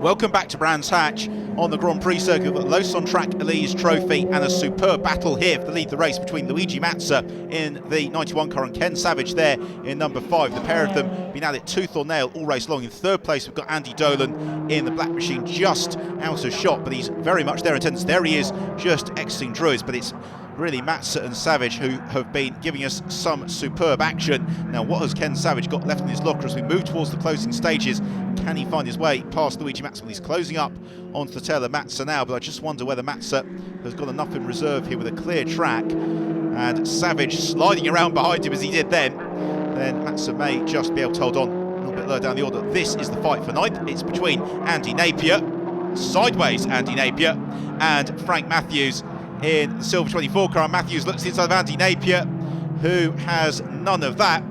Welcome back to Brands Hatch on the Grand Prix circuit. We've got Lotus on Track Elise trophy and a superb battle here to lead the race between Luigi Mazza in the 91 car and Ken Savage there in number 5. The pair of them been at it tooth or nail all race long. In third place we've got Andy Dolan in the black machine, just out of shot, but he's very much there in attendance. There he is, just exiting Druids, but it's really Mazza and Savage who have been giving us some superb action. Now, what has Ken Savage got left in his locker as we move towards the closing stages? Can he find his way past Luigi Mazza? Well, he's closing up onto the tail of Mazza now, but I just wonder whether Mazza has got enough in reserve here with a clear track, and Savage sliding around behind him as he did then Mazza may just be able to hold on a little bit lower down the order. This is the fight for ninth. It's between Andy Napier, sideways Andy Napier, and Frank Matthews in the silver 24 car. Matthews looks inside of Andy Napier, who has none of that,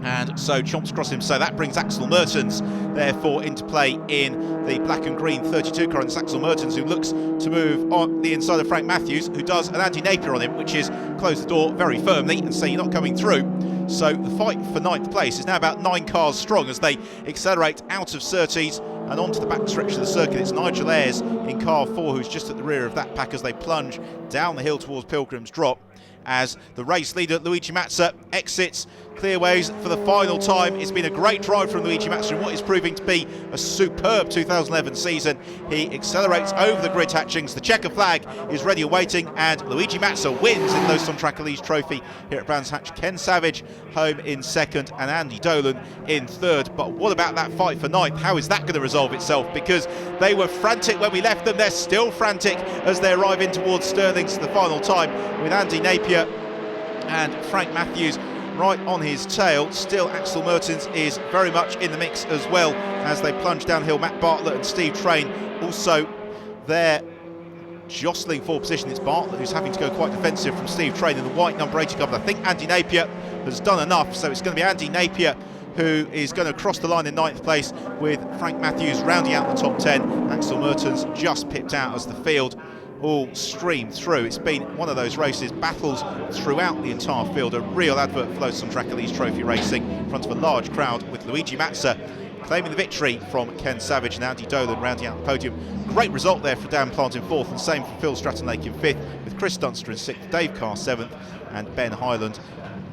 and so chomps across him. So that brings Axel Mertens therefore into play in the black and green 32 car, and it's Axel Mertens who looks to move on the inside of Frank Matthews, who does an Andy Napier on him, which is close the door very firmly and say you're not coming through. So the fight for ninth place is now about 9 cars strong as they accelerate out of Surtees and onto the back stretch of the circuit. It's Nigel Ayres in car 4 who's just at the rear of that pack as they plunge down the hill towards Pilgrim's Drop, as the race leader Luigi Mazza exits clearways for the final time. It's been a great drive from Luigi Mazza in what is proving to be a superb 2011 season. He accelerates over the grid hatchings, the checker flag is ready awaiting, and Luigi Mazza wins in Lotus on Track Elise trophy here at Brands Hatch. Ken Savage home in second and Andy Dolan in third. But what about that fight for ninth? How is that going to resolve itself? Because they were frantic when we left them, they're still frantic as they arrive in towards Stirling's for the final time, with Andy Napier and Frank Matthews right on his tail. Still, Axel Mertens is very much in the mix as well as they plunge downhill. Matt Bartlett and Steve Train also there jostling for position. It's Bartlett who's having to go quite defensive from Steve Train in the white number 80 couple. I think Andy Napier has done enough, so it's going to be Andy Napier who is going to cross the line in ninth place, with Frank Matthews rounding out the top 10. Axel Mertens just pipped out as the field all stream through. It's been one of those races, battles throughout the entire field. A real advert for Lotus on Track Elise trophy racing in front of a large crowd, with Luigi Mazza claiming the victory from Ken Savage and Andy Dolan rounding out the podium. Great result there for Dan Plant in fourth, and same for Phil Stratton-Lake in fifth, with Chris Dunster in sixth, Dave Carr seventh, and Ben Highland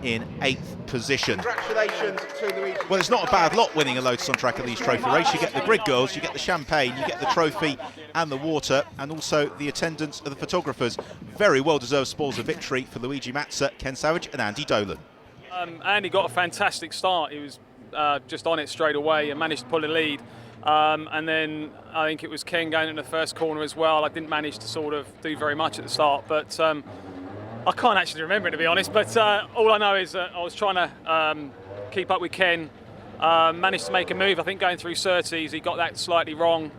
in 8th position. Congratulations to Luigi. Well, it's not a bad lot winning a Lotus on Track Elise trophy race. You get the grid girls, you get the champagne, you get the trophy and the water, and also the attendance of the photographers. Very well deserved spoils of victory for Luigi Mazza, Ken Savage and Andy Dolan. Andy got a fantastic start. He was just on it straight away and managed to pull a lead. And then I think it was Ken going in the first corner as well. I didn't manage to sort of do very much at the start, but I can't actually remember it, to be honest, but all I know is that I was trying to keep up with Ken, managed to make a move. I think going through Surtees, he got that slightly wrong,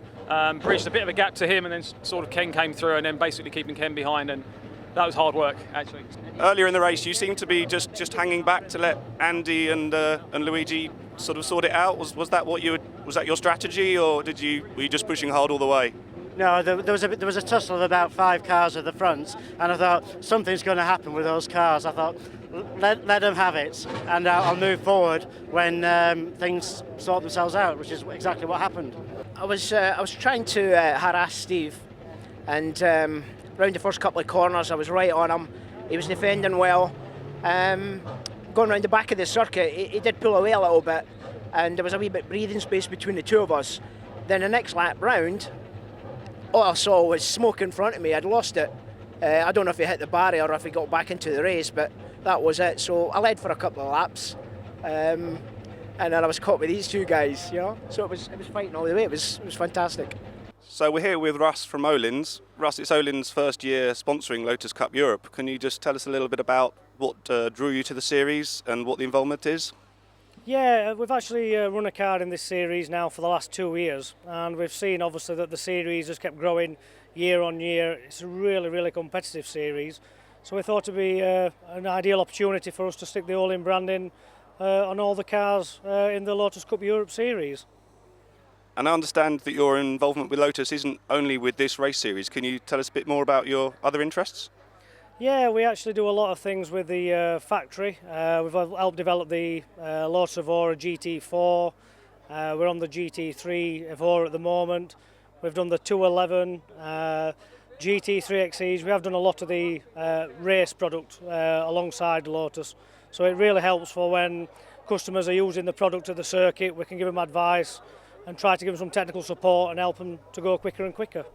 bridged a bit of a gap to him, and then sort of Ken came through, and then basically keeping Ken behind, and that was hard work, actually. Earlier in the race, you seemed to be just hanging back to let Andy and Luigi sort of sort it out. Was that what was that your strategy, or were you just pushing hard all the way? No, there was a tussle of about 5 cars at the front, and I thought something's going to happen with those cars. I thought let them have it, and I'll move forward when things sort themselves out, which is exactly what happened. I was trying to harass Steve, and round the first couple of corners I was right on him. He was defending well. Going round the back of the circuit, he did pull away a little bit, and there was a wee bit breathing space between the two of us. Then the next lap round, all I saw was smoke in front of me. I'd lost it. I don't know if he hit the barrier or if he got back into the race, but that was it. So I led for a couple of laps, and then I was caught with these two guys, you know. So it was fighting all the way. It was fantastic. So we're here with Russ from Olin's. Russ, it's Olin's first year sponsoring Lotus Cup Europe. Can you just tell us a little bit about what drew you to the series and what the involvement is? Yeah, we've actually run a car in this series now for the last 2 years, and we've seen obviously that the series has kept growing year on year. It's a really, really competitive series, so we thought it'd be an ideal opportunity for us to stick the Olin branding on all the cars in the Lotus Cup Europe series. And I understand that your involvement with Lotus isn't only with this race series. Can you tell us a bit more about your other interests? Yeah, we actually do a lot of things with the factory. We've helped develop the Lotus Evora GT4. We're on the GT3 Evora at the moment. We've done the 211, GT3 XEs. We have done a lot of the race product alongside Lotus. So it really helps for when customers are using the product at the circuit. We can give them advice and try to give them some technical support and help them to go quicker and quicker.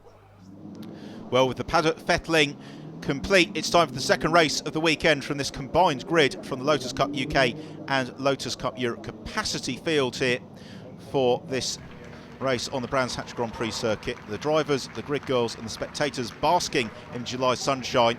Well, with the paddock fettling complete, it's time for the second race of the weekend from this combined grid from the Lotus Cup UK and Lotus Cup Europe capacity field here for this race on the Brands Hatch Grand Prix circuit. The drivers, the grid girls and the spectators basking in July sunshine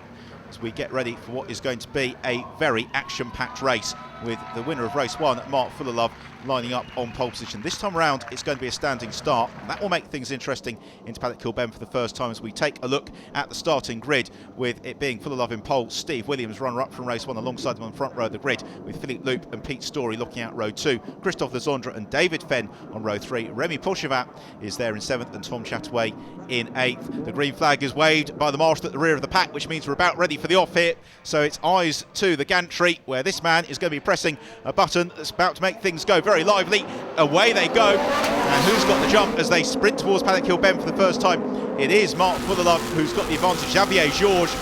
as we get ready for what is going to be a very action-packed race, with the winner of race 1, Mark Fullerlove, lining up on pole position. This time around it's going to be a standing start. That will make things interesting into Paddock Kilben for the first time as we take a look at the starting grid, with it being Fullerlove in pole, Steve Williams runner-up from race 1 alongside them on the front row of the grid, with Philippe Loop and Pete Story looking out row 2, Christophe Lezondre and David Fenn on row 3, Remy Pourchevat is there in 7th and Tom Chataway in 8th. The green flag is waved by the marshal at the rear of the pack, which means we're about ready for the off here, so it's eyes to the gantry where this man is going to be pressing a button that's about to make things go very lively. Away they go, and who's got the jump as they sprint towards Paddock Hill Bend for the first time? It is Mark Fullerlove who's got the advantage. Xavier Georges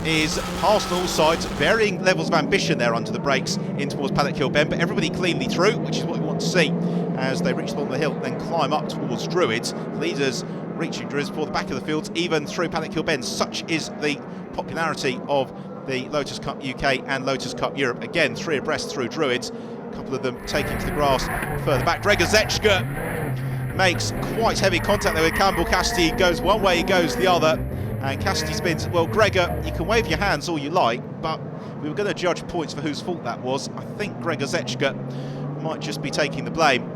is past on all sides, varying levels of ambition there under the brakes in towards Paddock Hill Bend, but everybody cleanly through, which is what we want to see as they reach the bottom of the hill, then climb up towards Druids. Leaders reaching Druids for the back of the fields, even through Paddock Hill Bend. Such is the popularity of the Lotus Cup UK and Lotus Cup Europe. Again, 3 abreast through Druids, a couple of them taking to the grass further back. Gregor Zechka makes quite heavy contact there with Campbell Cassidy. Goes one way, he goes the other, and Cassidy spins. Well, Gregor, you can wave your hands all you like, but we were going to judge points for whose fault that was. I think Gregor Zechka might just be taking the blame.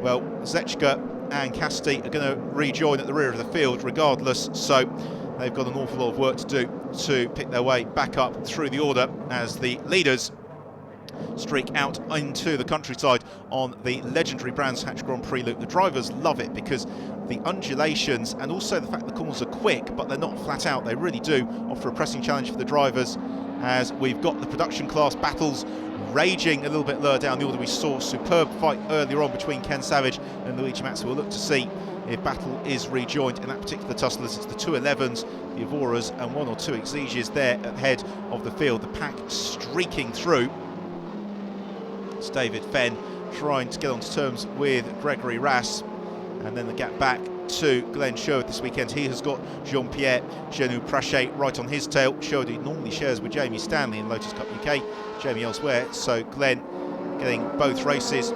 Well, Zechka and Cassidy are going to rejoin at the rear of the field regardless, so they've got an awful lot of work to do to pick their way back up through the order as the leaders streak out into the countryside on the legendary Brands Hatch Grand Prix loop. The drivers love it because the undulations and also the fact the corners are quick but they're not flat out, they really do offer a pressing challenge for the drivers, as we've got the production class battles raging a little bit lower down the order. We saw a superb fight earlier on between Ken Savage and Luigi Mazza. We'll look to see if battle is rejoined in that particular tussle, as it's the 211s, the Evoras and 1 or 2 Exiges there at the head of the field. The pack streaking through. It's David Fenn trying to get onto terms with Gregory Rass, and then the gap back to Glenn Sherwood this weekend. He has got Jean-Pierre Genou-Prachet right on his tail. Sherwood he normally shares with Jamie Stanley in Lotus Cup UK, Jamie elsewhere, so Glenn getting both races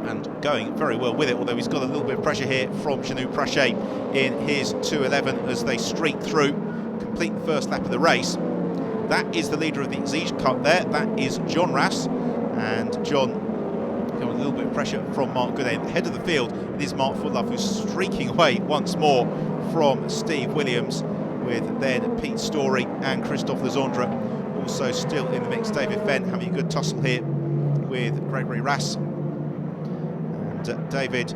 and going very well with it, although he's got a little bit of pressure here from Genou-Prachet in his 211 as they streak through, complete the first lap of the race. That is the leader of the Exige Cup there, that is John Rass, and John got a little bit of pressure from Mark Goodale. At the head of the field, it is Mark Fullerlove who's streaking away once more from Steve Williams, with then Pete Story and Christophe Lezondre also still in the mix. David Fenn having a good tussle here with Gregory Rass, and David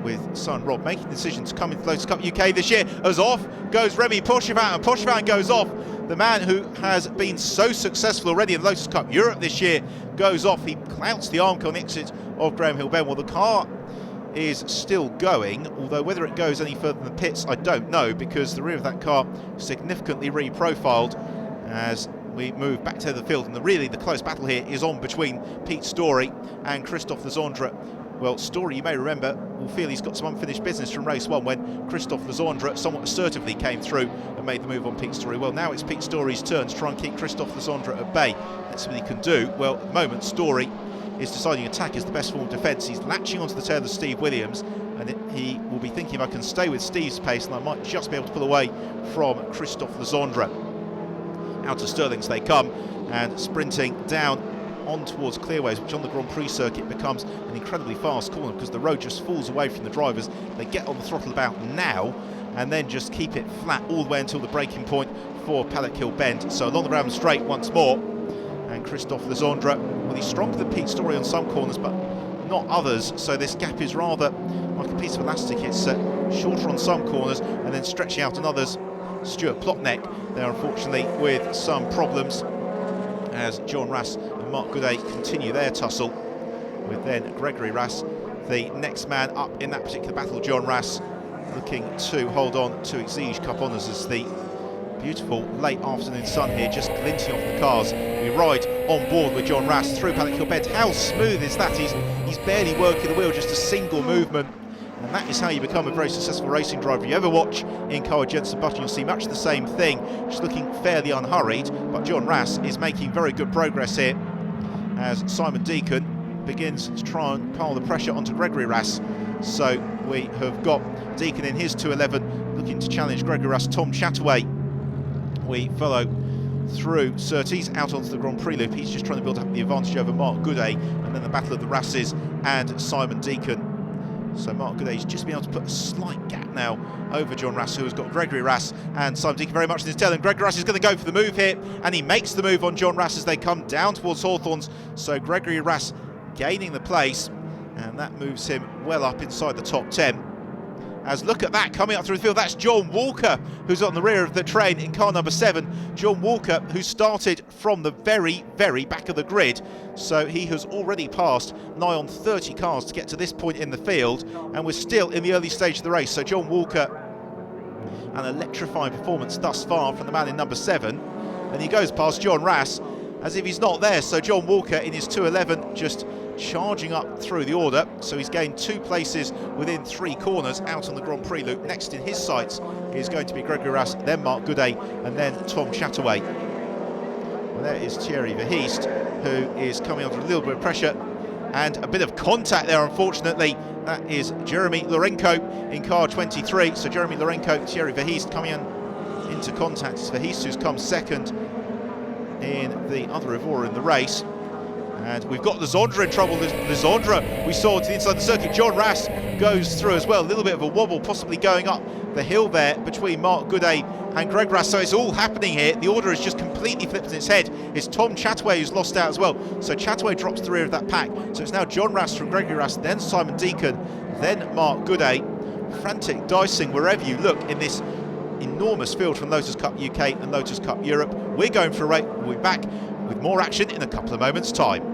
with son Rob making the decision to come into Lotus Cup UK this year. As off goes Remy Pourchevat, and Pourchevat goes off. The man who has been so successful already in Lotus Cup Europe this year goes off. He clouts the Armco on the exit of Graham Hill Bend. Well, the car is still going, although whether it goes any further than the pits, I don't know, because the rear of that car significantly reprofiled as we move back to the field. And really the close battle here is on between Pete Story and Christophe Lezondre. Well, Story, you may remember, will feel he's got some unfinished business from race 1 when Christophe Lezondre somewhat assertively came through and made the move on Pete Story. Well, now it's Pete Story's turn to try and keep Christophe Lezondre at bay. Let's see what he can do. Well, at the moment, Story is deciding attack is the best form of defence. He's latching onto the tail of Steve Williams, and he will be thinking, if I can stay with Steve's pace, and I might just be able to pull away from Christophe Lezondre. Out to Stirlings they come, and sprinting down on towards Clearways, which on the Grand Prix circuit becomes an incredibly fast corner because the road just falls away from the drivers. They get on the throttle about now and then just keep it flat all the way until the breaking point for Paddock Hill Bend. So along the round straight once more, and Christophe Lezondre, well, he's stronger than Pete Story on some corners but not others, so this gap is rather like a piece of elastic. It's shorter on some corners and then stretching out on others. Stuart Plotneck there unfortunately with some problems as John Rass and Mark Goodale continue their tussle. with then Gregory Rass, the next man up in that particular battle. John Rass looking to hold on to Exige Cup honours as the beautiful late afternoon sun here just glinting off the cars. We ride on board with John Rass through Paddock Hill Bend. How smooth is that? He's barely working the wheel, just a single movement. And that is how you become a very successful racing driver. If you ever watch in-car Jenson Button, you'll see much the same thing, just looking fairly unhurried. But John Rass is making very good progress here as Simon Deacon begins to try and pile the pressure onto Gregory Rass. So we have got Deacon in his 211 looking to challenge Gregory Rass. Tom Chataway, we follow through Surtees out onto the Grand Prix loop. He's just trying to build up the advantage over Mark Gooday, and then the battle of the Rasses and Simon Deacon. So Mark Gooday's just been able to put a slight gap now over John Rass, who has got Gregory Rass and Simon Deacon very much in his tail. And Gregory Rass is going to go for the move here, and he makes the move on John Rass as they come down towards Hawthorns. So Gregory Rass gaining the place, and that moves him well up inside the top 10. As look at that coming up through the field, that's John Walker, who's on the rear of the train in car number 7. John Walker, who started from the very, very back of the grid. So he has already passed nigh on 30 cars to get to this point in the field, and we're still in the early stage of the race. So John Walker, an electrifying performance thus far from the man in number 7. And he goes past John Rass as if he's not there. So John Walker in his 211 just charging up through the order, so he's gained 2 places within 3 corners out on the Grand Prix loop. Next in his sights is going to be Gregory Rass, then Mark Gooday, and then Tom Chataway. Well, there is Thierry Verheest, who is coming under a little bit of pressure and a bit of contact there, unfortunately. That is Jeremy Lorenko in car 23. So Jeremy Lorenko, Thierry Verheest coming into contact. It's Verheest who's come second in the other Evora in the race. And we've got Lisandra in trouble. Lisandra we saw to the inside of the circuit. John Rass goes through as well. A little bit of a wobble, possibly going up the hill there between Mark Gooday and Greg Rass. So it's all happening here. The order is just completely flipped on its head. It's Tom Chataway who's lost out as well. So Chataway drops to the rear of that pack. So it's now John Rass from Gregory Rass, then Simon Deacon, then Mark Gooday. Frantic dicing wherever you look in this enormous field from Lotus Cup UK and Lotus Cup Europe. We're going for a race. We'll be back with more action in a couple of moments' time.